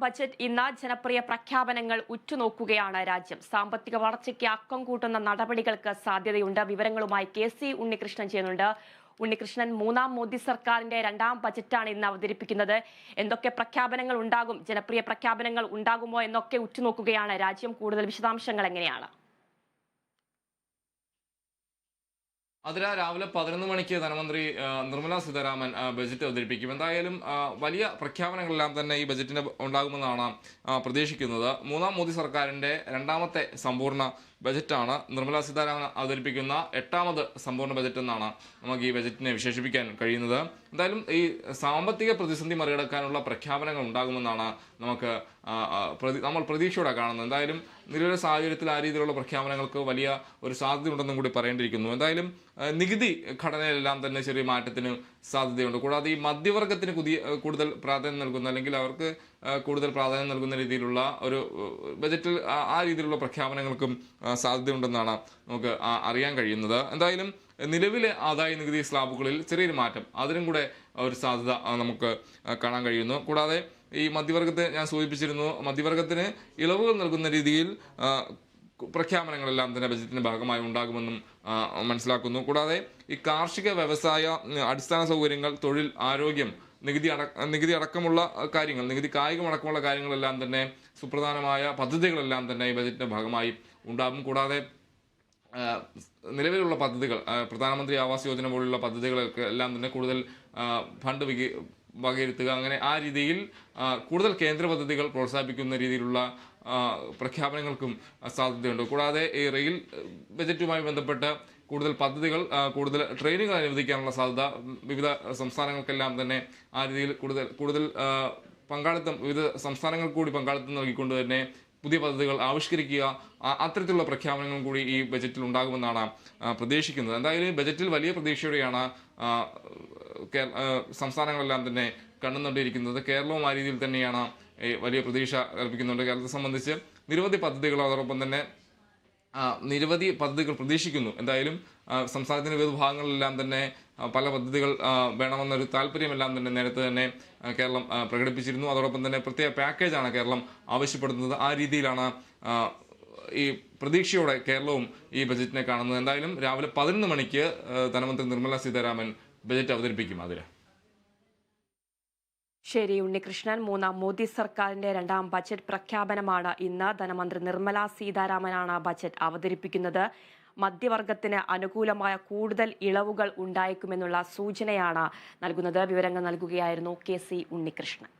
Budget ഇന്ന് ജനപ്രിയ പ്രഖ്യാപനങ്ങൾ ഉറ്റുനോക്കുകയാണ് രാജ്യം. സാമ്പത്തിക വളർച്ചയ്ക്ക് അക്കം കൂട്ടുന്ന നടപടികൾക്ക് സാധ്യതയുണ്ട്. വിവരങ്ങളുമായി കെ.സി. ഉണ്ണികൃഷ്ണൻ ചെയ്യുന്നുണ്ട്. ഉണ്ണികൃഷ്ണൻ, മൂന്നാം മോദി സർക്കാരിന്റെ രണ്ടാം ബജറ്റാണ് ഇന്ന് അവതരിപ്പിക്കുന്നത്. എന്തൊക്കെ പ്രഖ്യാപനങ്ങൾ ഉണ്ടാകും, ജനപ്രിയ പ്രഖ്യാപനങ്ങൾ ഉണ്ടാകുമോ എന്നൊക്കെ ഉറ്റുനോക്കുകയാണ് രാജ്യം. കൂടുതൽ വിശദാംശങ്ങൾ എങ്ങനെയാണ്? അതിരാ രാവിലെ 11 മണിക്ക് ധനമന്ത്രി നിർമ്മല സീതാരാമൻ ബജറ്റ് അവതരിപ്പിക്കും. എന്തായാലും വലിയ പ്രഖ്യാപനങ്ങളെല്ലാം തന്നെ ഈ ബജറ്റിന് ഉണ്ടാകുമെന്നാണ് പ്രതീക്ഷിക്കുന്നത്. മൂന്നാം മോദി സർക്കാരിന്റെ രണ്ടാമത്തെ സമ്പൂർണ്ണ ബജറ്റാണ് നിർമ്മല സീതാരാമൻ അവതരിപ്പിക്കുന്ന 8ാമത് സമ്പൂർണ്ണ ബജറ്റ് എന്നാണ് നമുക്ക് ഈ ബജറ്റിനെ വിശേഷിപ്പിക്കാൻ കഴിയുന്നത്. എന്തായാലും ഈ സാമ്പത്തിക പ്രതിസന്ധി മറികടക്കാനുള്ള പ്രഖ്യാപനങ്ങൾ ഉണ്ടാകുമെന്നാണ് നമ്മൾ പ്രതീക്ഷയോടെ കാണുന്നത്. എന്തായാലും നിലവിലെ സാഹചര്യത്തിൽ ആ രീതിയിലുള്ള പ്രഖ്യാപനങ്ങൾക്ക് വലിയ ഒരു സാധ്യതയുണ്ടെന്നും കൂടി പറയേണ്ടിയിരിക്കുന്നു. എന്തായാലും നികുതി ഘടനയിലെല്ലാം തന്നെ ചെറിയ മാറ്റത്തിന് സാധ്യതയുണ്ട്. കൂടാതെ ഈ മധ്യവർഗത്തിന് കൂടുതൽ പ്രാധാന്യം നൽകുന്ന, അല്ലെങ്കിൽ അവർക്ക് കൂടുതൽ പ്രാധാന്യം നൽകുന്ന രീതിയിലുള്ള ഒരു ബജറ്റിൽ ആ രീതിയിലുള്ള പ്രഖ്യാപനങ്ങൾക്കും സാധ്യതയുണ്ടെന്നാണ് നമുക്ക് അറിയാൻ കഴിയുന്നത്. എന്തായാലും നിലവിലെ ആദായ നികുതി സ്ലാബുകളിൽ ചെറിയൊരു മാറ്റം, അതിനും കൂടെ ഒരു സാധ്യത നമുക്ക് കാണാൻ കഴിയുന്നു. കൂടാതെ ഈ മധ്യവർഗത്തെ ഞാൻ സൂചിപ്പിച്ചിരുന്നു, മധ്യവർഗത്തിന് ഇളവുകൾ നൽകുന്ന രീതിയിൽ പ്രഖ്യാപനങ്ങളെല്ലാം തന്നെ ബജറ്റിന്റെ ഭാഗമായി ഉണ്ടാകുമെന്നും മനസ്സിലാക്കുന്നു. കൂടാതെ ഈ കാർഷിക വ്യവസായ അടിസ്ഥാന സൗകര്യങ്ങൾ, തൊഴിൽ, ആരോഗ്യം, നികുതി അടക്കമുള്ള കാര്യങ്ങൾ, നികുതി കായികം അടക്കമുള്ള കാര്യങ്ങളെല്ലാം തന്നെ സുപ്രധാനമായ പദ്ധതികളെല്ലാം തന്നെ ഈ ബജറ്റിന്റെ ഭാഗമായി ഉണ്ടാകും. കൂടാതെ നിലവിലുള്ള പദ്ധതികൾ, പ്രധാനമന്ത്രി ആവാസ് യോജന പോലുള്ള പദ്ധതികളൊക്കെ എല്ലാം തന്നെ കൂടുതൽ ഫണ്ട് വകയിരുത്തുക, അങ്ങനെ ആ രീതിയിൽ കൂടുതൽ കേന്ദ്ര പദ്ധതികൾ പ്രോത്സാഹിപ്പിക്കുന്ന രീതിയിലുള്ള പ്രഖ്യാപനങ്ങൾക്കും സാധ്യതയുണ്ട്. കൂടാതെ ഈ റെയിൽ ബജറ്റുമായി ബന്ധപ്പെട്ട് കൂടുതൽ പദ്ധതികൾ, കൂടുതൽ ട്രെയിനുകൾ അനുവദിക്കാനുള്ള സാധ്യത വിവിധ സംസ്ഥാനങ്ങൾക്കെല്ലാം തന്നെ ആ രീതിയിൽ കൂടുതൽ പങ്കാളിത്തം, വിവിധ സംസ്ഥാനങ്ങൾക്ക് കൂടി പങ്കാളിത്തം നൽകിക്കൊണ്ട് തന്നെ പുതിയ പദ്ധതികൾ ആവിഷ്കരിക്കുക, അത്തരത്തിലുള്ള പ്രഖ്യാപനങ്ങളും കൂടി ഈ ബജറ്റിൽ ഉണ്ടാകുമെന്നാണ് പ്രതീക്ഷിക്കുന്നത്. എന്തായാലും ബജറ്റിൽ വലിയ പ്രതീക്ഷയോടെയാണ് സംസ്ഥാനങ്ങളെല്ലാം തന്നെ കണ്ടുകൊണ്ടിരിക്കുന്നത്. കേരളവും ആ രീതിയിൽ തന്നെയാണ് വലിയ പ്രതീക്ഷ കൽപ്പിക്കുന്നുണ്ട്. കേരളത്തെ സംബന്ധിച്ച് നിരവധി പദ്ധതികൾ, അതോടൊപ്പം തന്നെ നിരവധി പദ്ധതികൾ പ്രതീക്ഷിക്കുന്നു. എന്തായാലും സംസ്ഥാനത്തിന്റെ വിവിധ ഭാഗങ്ങളിലെല്ലാം തന്നെ പല പദ്ധതികൾ വേണമെന്നൊരു താല്പര്യമെല്ലാം തന്നെ നേരത്തെ തന്നെ കേരളം പ്രകടിപ്പിച്ചിരുന്നു. അതോടൊപ്പം തന്നെ പ്രത്യേക പാക്കേജാണ് കേരളം ആവശ്യപ്പെടുന്നത്. ആ രീതിയിലാണ് ഈ പ്രതീക്ഷയോടെ കേരളവും ഈ ബജറ്റിനെ കാണുന്നത്. എന്തായാലും രാവിലെ 11 മണിക്ക് ധനമന്ത്രി നിർമ്മല സീതാരാമൻ ബജറ്റ് അവതരിപ്പിക്കും. അതിൽ ശരി ഉണ്ണികൃഷ്ണൻ, മൂന്നാം മോദി സർക്കാരിന്റെ രണ്ടാം ബജറ്റ് പ്രഖ്യാപനമാണ് ഇന്ന്. ധനമന്ത്രി നിർമ്മല സീതാരാമനാണ് ബജറ്റ് അവതരിപ്പിക്കുന്നത്. മധ്യവർഗത്തിന് അനുകൂലമായ കൂടുതൽ ഇളവുകൾ ഉണ്ടായേക്കുമെന്നുള്ള സൂചനയാണ് നൽകുന്നത്. വിവരങ്ങൾ നൽകുകയായിരുന്നു കെ.സി. ഉണ്ണികൃഷ്ണൻ.